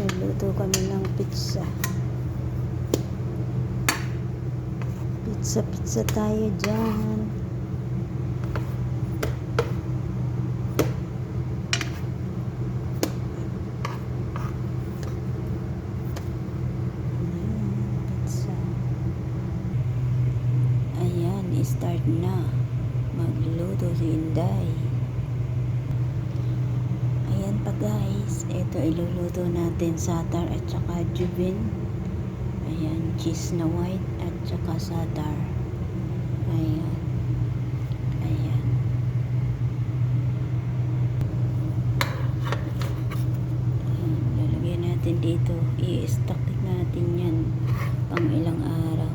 nagluto kami ng pizza. Pizza tayo dyan. Ayan, start na. Magluto si Inday. Ayan pa guys, ito iluluto natin satar at saka jubin. Ayan, cheese na white at saka satar. Ayan. Ayan. Ayan, lalagyan natin dito. I-stock natin yan pang ilang araw.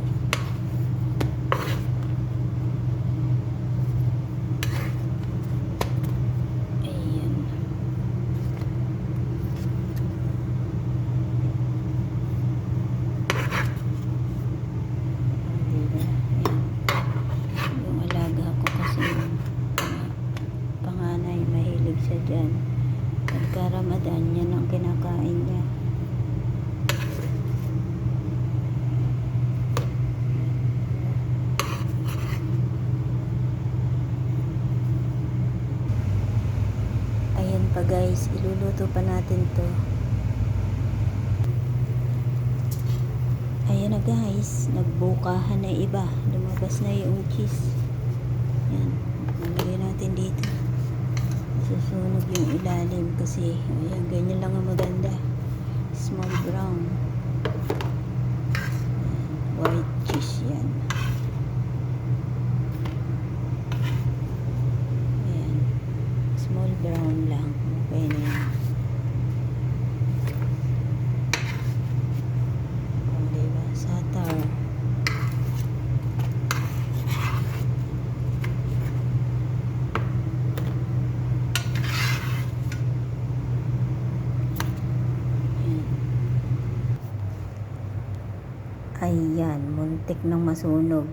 Siya dyan. Pagka-Ramadan, yan ang kinakain niya. Ayan pa guys, iluluto pa natin to. Ayan na guys, nagbukahan na iba. Lumabas na yung cheese. Yan, nalagay natin dito. Susunog yung ilalim kasi ayan, ganyan lang ang maganda. Small brown. White cheese yan. Ayan. Small brown lang. Okay na yan. O, diba? Satar. Ayan, muntik nang masunog.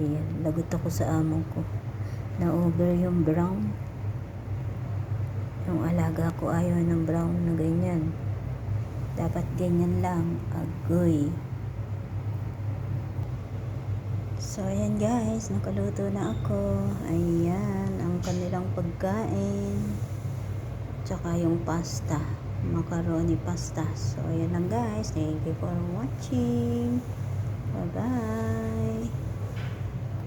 Ayan, lagot ako sa amo ko. Na-over yung brown. Yung alaga ko ayaw ng brown na ganyan. Dapat ganyan lang. Agoy. So, ayan guys, nakaluto na ako. Ayan, ang kanilang pagkain. Tsaka yung pasta. Macaroni pasta. So, ayan lang guys. Thank you for watching. Bye-bye.